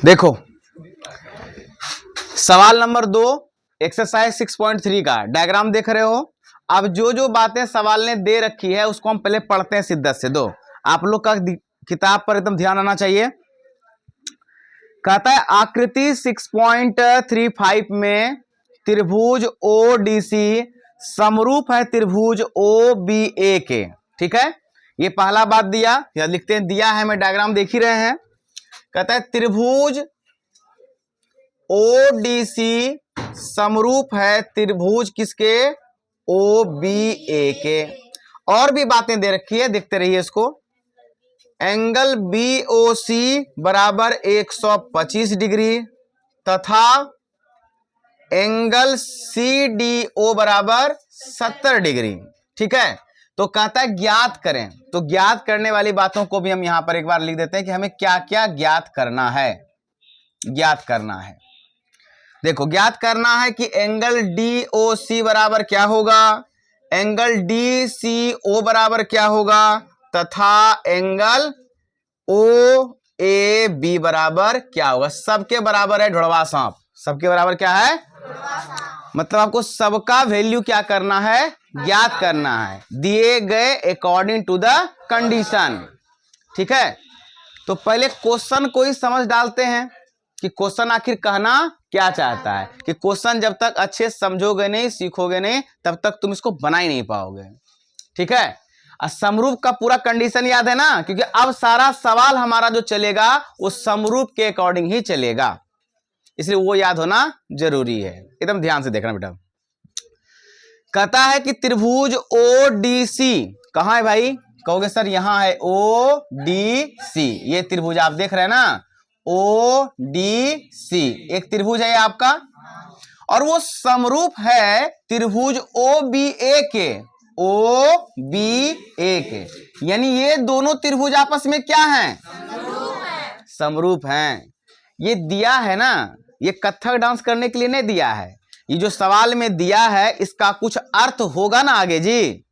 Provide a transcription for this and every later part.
देखो सवाल number 2 exercise 6.3 का डायग्राम देख रहे हो। अब जो जो बातें सवाल ने दे रखी है उसको हम पहले पढ़ते हैं शिद्दत से। दो आप लोग का किताब पर एकदम ध्यान आना चाहिए। कहता है आकृति 6.35 में त्रिभुज ओडीसी समरूप है त्रिभुज ओबीए के। ठीक है, ये पहला बात दिया या लिखते हैं दिया है, मैं डायग्राम देख ही रहे हैं। कहता है त्रिभुज ओडीसी समरूप है त्रिभुज किसके, ओबीए के। और भी बातें दे रखी है, देखते रहिए इसको। एंगल बीओसी बराबर 125 डिग्री तथा एंगल सीडीओ बराबर 70 डिग्री। ठीक है, तो कहता है ज्ञात करें। तो ज्ञात करने वाली बातों को भी हम यहां पर एक बार लिख देते हैं कि हमें क्या क्या ज्ञात करना है। ज्ञात करना है, देखो ज्ञात करना है कि एंगल डीओसी बराबर क्या होगा, एंगल डीसीओ बराबर क्या होगा तथा एंगल ओ ए बी बराबर क्या होगा। सबके बराबर है ढुढ़वा सांप, सबके बराबर क्या है, मतलब आपको सबका वैल्यू क्या करना है, ज्ञात करना है, दिए गए अकॉर्डिंग टू द कंडीशन। ठीक है, तो पहले क्वेश्चन को ही समझ डालते हैं कि क्वेश्चन आखिर कहना क्या चाहता है। कि क्वेश्चन जब तक अच्छे समझोगे नहीं, सीखोगे नहीं, तब तक तुम इसको बना ही नहीं पाओगे। ठीक है, समरूप का पूरा कंडीशन याद है ना, क्योंकि अब सारा सवाल हमारा जो चलेगा वो समरूप के अकॉर्डिंग ही चलेगा, इसलिए वो याद होना जरूरी है। एकदम ध्यान से देखना बेटा। कहता है कि त्रिभुज ओडीसी कहां है भाई, कहोगे सर यहां है ओडीसी, ये त्रिभुज आप देख रहे हैं ना, ओडीसी एक त्रिभुज है आपका, और वो समरूप है त्रिभुज ओबीए के, ओबीए के। यानी ये दोनों त्रिभुज आपस में क्या हैं, समरूप हैं। ये दिया है ना, ये कथक डांस करने के लिए नहीं दिया है, ये जो सवाल में दिया है इसका कुछ अर्थ होगा ना आगे जी।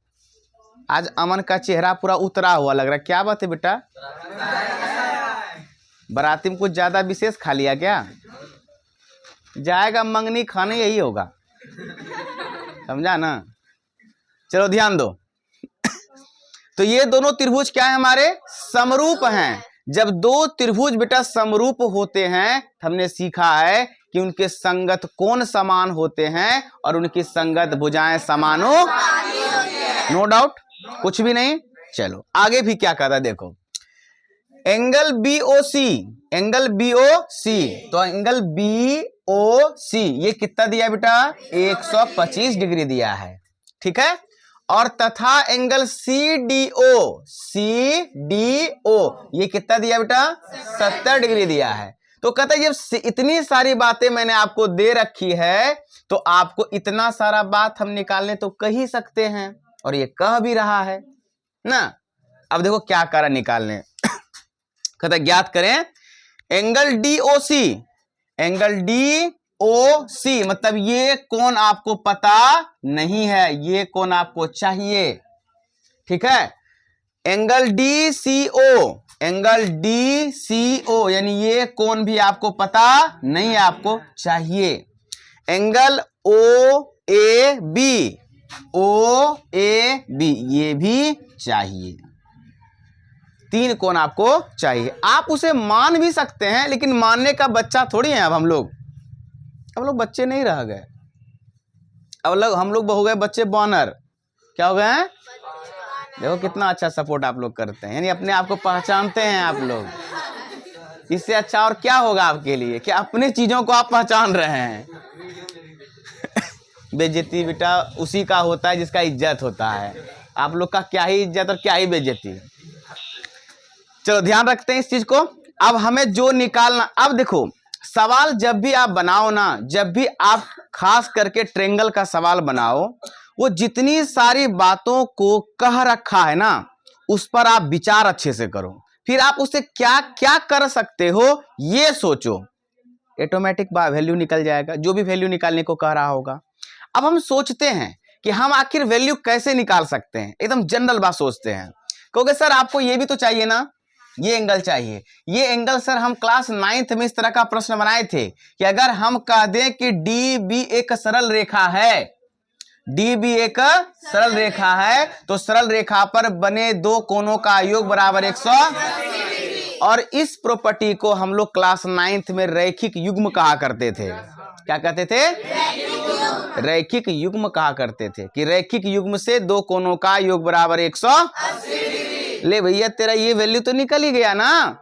आज अमन का चेहरा पूरा उतरा हुआ लग रहा है, क्या बात है बेटा, बाराती में कुछ ज्यादा विशेष खा लिया क्या, जाएगा मंगनी खाने यही होगा, समझा ना। चलो ध्यान दो। तो ये दोनों त्रिभुज क्या है हमारे, समरूप हैं। जब दो त्रिभुज बेटा समरूप होते हैं, हमने सीखा है कि उनके संगत कोण समान होते हैं और उनकी संगत भुजाएं समानो, नो डाउट, कुछ भी नहीं। चलो आगे भी क्या कहता है देखो, एंगल बीओसी, एंगल बीओसी, तो एंगल बीओसी ये कितना दिया बेटा, 125 डिग्री दिया है। ठीक है, और तथा एंगल सीडीओ, सीडीओ ये कितना दिया बेटा, 70 डिग्री दिया है। तो कहता है जब इतनी सारी बातें मैंने आपको दे रखी है तो आपको इतना सारा बात हम निकालने तो कह ही सकते हैं, और ये कह भी रहा है ना। अब देखो क्या करा निकालने। कहता है ज्ञात करें एंगल डीओसी, एंगल डीओसी मतलब ये कोण आपको पता नहीं है, ये कोण आपको चाहिए। ठीक है, एंगल डीसीओ, एंगल डीसीओ यानी ये कोण भी आपको पता नहीं है, आपको चाहिए। Angle O A B, O A B ये भी चाहिए। तीन कोण आपको चाहिए। आप उसे मान भी सकते हैं, लेकिन मानने का बच्चा थोड़ी है अब हम लोग बच्चे नहीं रह गए, अब हम लोग हो गए बच्चे बॉनर। क्या हो गए हैं, देखो कितना अच्छा सपोर्ट आप लोग करते हैं, यानी अपने आप को पहचानते हैं आप लोग। इससे अच्छा और क्या होगा आपके लिए कि अपने चीजों को आप पहचान रहे हैं। बेइज्जती बेटा उसी का होता है जिसका इज्जत होता है, आप लोग का क्या ही इज्जत और क्या ही बेइज्जती। चलो ध्यान रखते हैं इस चीज को। अब हमें जो निकालना, अब देखो सवाल जब भी आप बनाओ ना, जब भी आप खास करके ट्रायंगल का सवाल बनाओ, वो जितनी सारी बातों को कह रखा है ना उस पर आप विचार अच्छे से करो, फिर आप उससे क्या क्या कर सकते हो ये सोचो, ऑटोमेटिक वैल्यू निकल जाएगा जो भी वैल्यू निकालने को कह रहा होगा। अब हम सोचते हैं कि हम आखिर वैल्यू कैसे निकाल सकते हैं, एकदम जनरल बात सोचते हैं। कहोगे सर आपको ये भी तो चाहिए ना, ये एंगल चाहिए। ये एंगल सर हम क्लास 9th में इस तरह का प्रश्न बनाए थे कि अगर हम कह दें कि डी बी एक सरल रेखा है, डी बी एक सरल रेखा है, तो सरल रेखा पर बने दो कोणों का योग बराबर 100। और इस प्रॉपर्टी को हम लोग क्लास 9th में रैखिक युग्म कहा करते थे। क्या कहते थे? रैखिक युग्म कहा करते थे कि रैखिक युग्म से दो कोणों का योग बराबर 180। ले भैया तेरा ये वैल्यू तो निकल ही गया ना।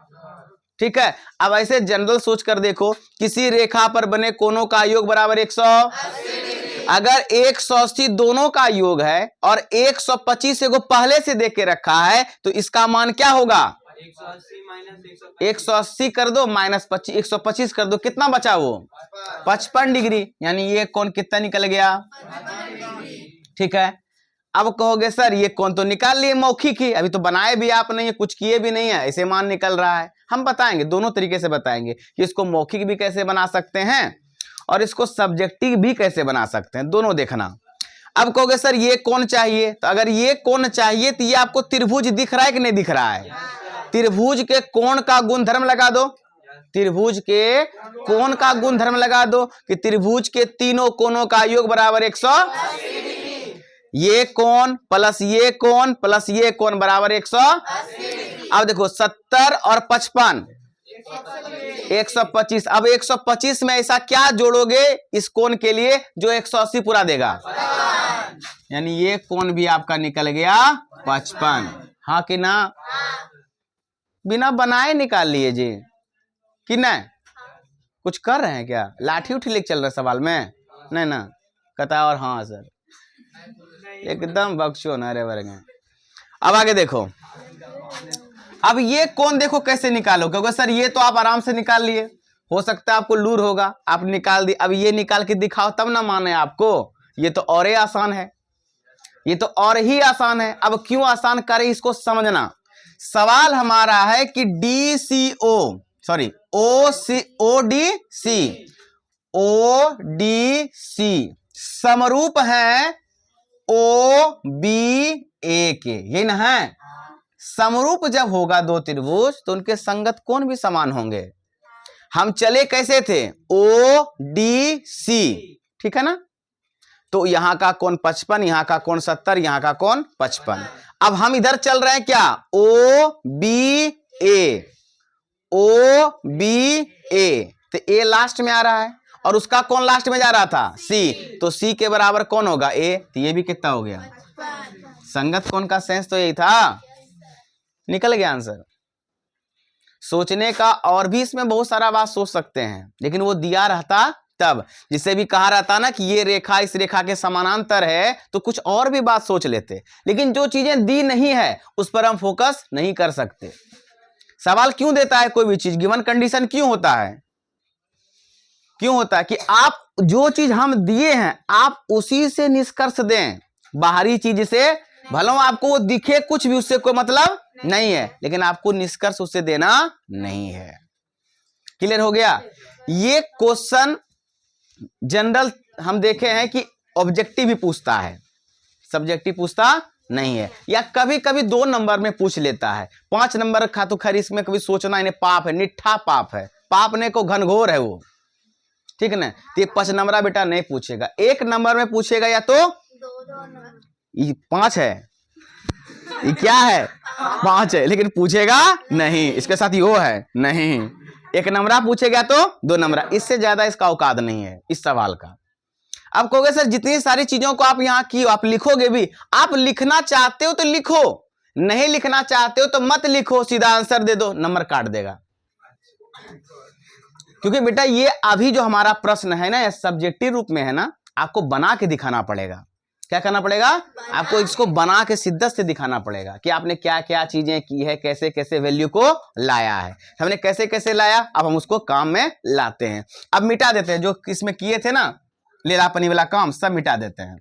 ठीक है, अब ऐसे जनरल सोच कर देखो, किसी रेखा पर बने कोणों का योग बराबर 180। अगर 180 दोनों का योग है और 125 को पहले से देख के रखा है, तो इसका मान क्या होगा? 180 कर दो माइनस 25, 125 कर दो, कितना बचा वो? 55 डिग्री। यानी ये कोण कितना निकल गया? ठीक है, अब कहोगे सर ये कोण तो निकाल लिए मौखिक ही, अभी तो बनाए भी आप नहीं है, कुछ किए भी नहीं है, ऐसे मान निकल रहा है। हम बताएंगे, दोनों तरीके से बताएंगे कि इसको मौखिक भी कैसे बना सकते हैं और इसको सब्जेक्टिव भी कैसे बना सकते हैं, दोनों देखना। अब कहोगे सर ये कोण चाहिए, तो अगर ये कोण चाहिए तो ये आपको त्रिभुज दिख रहा है कि नहीं दिख रहा है? त्रिभुज के कोण का गुणधर्म लगा दो, त्रिभुज के कोण का गुणधर्म लगा दो कि त्रिभुज के तीनों कोणों का योग बराबर 180। ये कोण प्लस ये कोण प्लस ये कोण बराबर 180। अब देखो 70 और 55 125। अब 125 में ऐसा क्या जोड़ोगे इस कोण के लिए जो 180 पूरा देगा? यानी ये कोण भी आपका निकल गया 55। हाँ कि ना? बिना बनाए निकाल लिए जी कि नहीं? कुछ कर रहे हैं क्या? लाठी उठी लेके चल रहे सवाल में? नहीं ना, कहता और हाँ सर एकदम बख्शो ना रे वर्ग। अब आगे देखो, अब ये कोण देखो कैसे निकालो, क्योंकि सर ये तो आप आराम से निकाल लिए, हो सकता है आपको लूर होगा, आप निकाल दिए। अब ये निकाल के दिखाओ तब ना माने आपको, ये तो और ही आसान है, ये तो और ही आसान है। अब क्यों आसान करे इसको समझना। सवाल हमारा है कि DCO सॉरी ODC समरूप है OBA के, ये ना है। समरूप जब होगा दो त्रिभुज तो उनके संगत कोण भी समान होंगे। हम चले कैसे थे? ODC, ठीक है ना? तो यहां का कोण 55, यहां का कोण 70, यहां का कोण 55। अब हम इधर चल रहे हैं क्या? OBA तो A लास्ट में आ रहा है और उसका कोण लास्ट में जा रहा था C, तो C के बराबर कौन होगा? A। तो ये भी कितना हो गया? संगत कोण का सेंस तो यही था। निकल गया आंसर। सोचने का और भी इसमें बहुत सारा बात सोच सकते हैं, लेकिन वो दिया रहता तब, जिसे भी कहा रहता ना कि ये रेखा इस रेखा के समानांतर है, तो कुछ और भी बात सोच लेते। लेकिन जो चीजें दी नहीं है उस पर हम फोकस नहीं कर सकते। सवाल क्यों देता है कोई भी चीज? गिवन कंडीशन क्यों होता है? क्यों होता है कि आप जो चीज हम दिए हैं आप उसी से निष्कर्ष दें। बाहरी चीज से भले आपको वो दिखे कुछ भी, उससे कोई मतलब नहीं है, लेकिन आपको निष्कर्ष उससे देना नहीं है। क्लियर हो गया? ये क्वेश्चन जनरल हम देखे हैं कि ऑब्जेक्टिव भी पूछता है, सब्जेक्टिव पूछता नहीं है, या कभी कभी 2 नंबर में पूछ लेता है। 5 नंबर का तो खैर इसमें कभी सोचना इन्हें पाप है, निठा पाप है, पाप ने को घनघोर है वो, ठीक है ना? तो ये 5 नंबर बेटा नहीं पूछेगा, 1 नंबर में पूछेगा, या तो 5 है, ये क्या है? 5 है, लेकिन पूछेगा नहीं, इसके साथ यो है नहीं। 1 नंबर पूछेगा तो 2 नंबर, इससे ज्यादा इसका औकात नहीं है इस सवाल का। अब कहोगे सर जितनी सारी चीजों को आप यहाँ की आप लिखोगे भी, आप लिखना चाहते हो तो लिखो, नहीं लिखना चाहते हो तो मत लिखो, सीधा आंसर दे दो, नंबर काट देगा। क्योंकि बेटा ये अभी जो हमारा प्रश्न है ना, सब्जेक्टिव रूप में है ना, आपको बना के दिखाना पड़ेगा। क्या करना पड़ेगा? आपको इसको बना के शिद्दत से दिखाना पड़ेगा कि आपने क्या क्या चीजें की है, कैसे कैसे वैल्यू को लाया है। हमने कैसे कैसे लाया, अब हम उसको काम में लाते हैं। अब मिटा देते हैं जो इसमें किए थे ना लेलापनी वाला काम, सब मिटा देते हैं।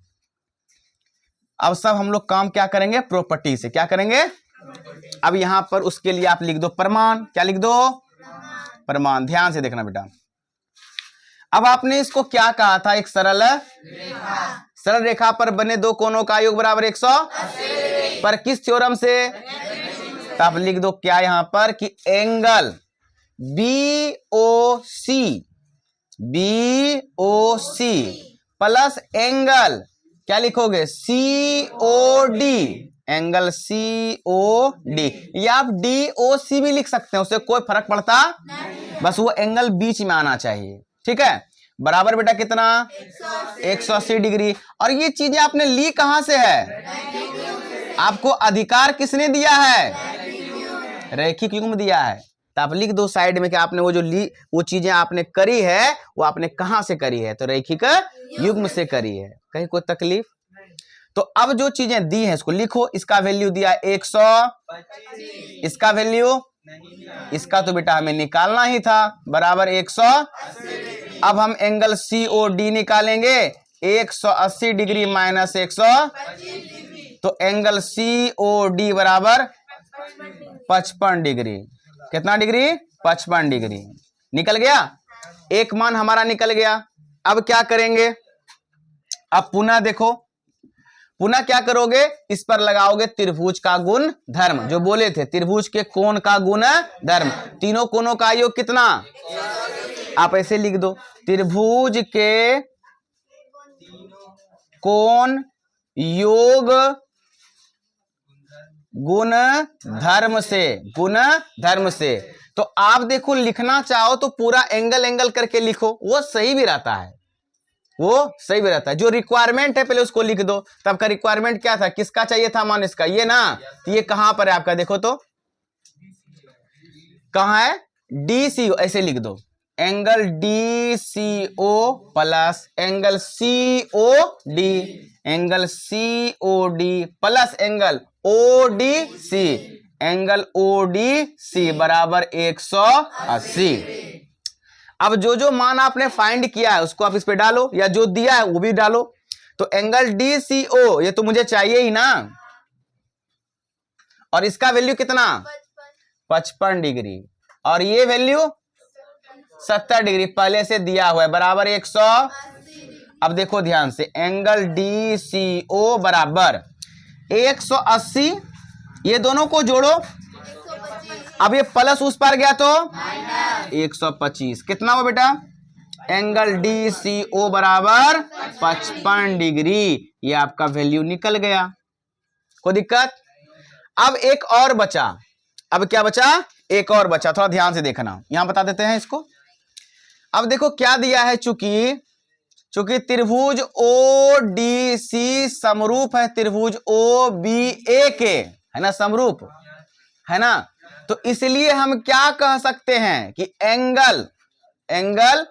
अब सब हम लोग काम क्या करेंगे? प्रॉपर्टी से। क्या करेंगे? अब यहां पर उसके लिए आप लिख दो प्रमाण। क्या लिख दो? प्रमाण। ध्यान से देखना बेटा। अब आपने इसको क्या कहा था? एक सरल रेखा पर बने दो कोणों का योग बराबर 180 पर किस थ्योरम से? तो आप लिख दो क्या यहां पर कि एंगल BOC प्लस एंगल क्या लिखोगे COD, एंगल COD, या आप DOC भी लिख सकते हैं, उससे कोई फर्क पड़ता नहीं, बस वो एंगल बीच में आना चाहिए। ठीक है, बराबर बेटा कितना 180 डिग्री। और ये चीजें आपने ली कहां से है, आपको अधिकार किसने दिया है, रैखिक युग्म दिया है। तो आप लिख दो साइड में कि आपने वो जो ली वो चीजें आपने करी है वो आपने कहां से करी है, तो रैखिक युग्म से करी है। कहीं कोई तकलीफ? तो अब जो चीजें दी हैं इसको लिखो। इसका वैल्यू दिया 125, इसका वैल्यू, इसका तो बेटा हमें निकालना ही था, बराबर 180। अब हम एंगल COD निकालेंगे, 180 डिग्री माइनस 125, तो एंगल COD बराबर 55 डिग्री। कितना डिग्री, 55 डिग्री। निकल गया, एक मान हमारा निकल गया। अब क्या करेंगे, अब पुनः देखो, पुनः क्या करोगे, इस पर लगाओगे त्रिभुज का गुण धर्म, जो बोले थे त्रिभुज के कोण का गुण धर्म। तीनों कोणों का योग कितना, आप ऐसे लिख दो, त्रिभुज के कोण योग गुण धर्म से, गुण धर्म से। तो आप देखो लिखना चाहो तो पूरा एंगल एंगल करके लिखो, वो सही भी रहता है, वो सही भी रहता है। जो रिक्वायरमेंट है पहले उसको लिख दो। तब का रिक्वायरमेंट क्या था, किसका चाहिए था मान, इसका, ये ना, तो ये कहां पर है आपका, देखो तो कहां है, DCO, ऐसे लिख दो, angle DCO plus angle COD, angle COD plus angle ODC, angle ODC बराबर 180। अब जो जो मान आपने फाइंड किया है उसको आप इस पे डालो, या जो दिया है वो भी डालो। तो एंगल DCO ये तो मुझे चाहिए ही ना, और इसका वैल्यू कितना 55 डिग्री, और ये वैल्यू 70 डिग्री पहले से दिया हुआ है, बराबर 100। अब देखो ध्यान से, एंगल DCO बराबर 180, ये दोनों को जोड़ो, अब ये प्लस उस पर गया तो 125, कितना हुआ बेटा, एंगल DCO बराबर 55 डिग्री, ये आपका वैल्यू निकल गया। कोई दिक्कत? अब एक और बचा, अब क्या बचा, एक और बचा, थोड़ा ध्यान से देखना, यहां बता देते हैं इसको। अब देखो क्या दिया है, चूंकि त्रिभुज ODC समरूप है त्रिभुज OBA के, है ना, समरूप है ना, तो इसलिए हम क्या कह सकते हैं कि एंगल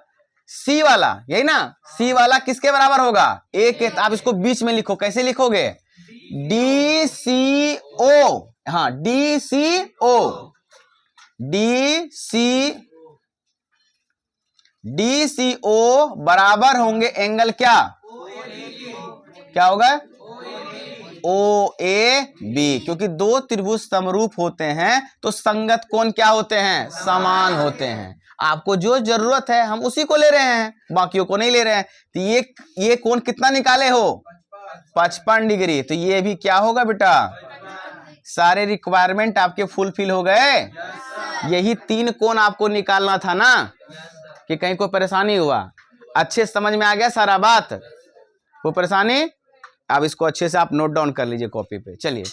C वाला, यही ना, C वाला किसके बराबर होगा, A के। तो आप इसको बीच में लिखो, कैसे लिखोगे, DCO, हाँ DCO बराबर होंगे एंगल क्या होगा, OAB, क्योंकि दो त्रिभुज समरूप होते हैं तो संगत कोण क्या होते हैं, समान होते हैं। आपको जो जरूरत है हम उसी को ले रहे हैं, बाकियों को नहीं ले रहे हैं। तो ये कोण कितना निकाले हो, 55 डिग्री, तो ये भी क्या होगा बेटा, सारे रिक्वायरमेंट आपके फुलफिल हो गए। यही 3 कोण आपको निकालना था ना, कि कहीं कोई परेशानी हुआ, अच्छे समझ में आ गया सारा बात, कोई परेशानी, अब इसको अच्छे से आप नोट डाउन कर लीजिए कॉपी पे। चलिए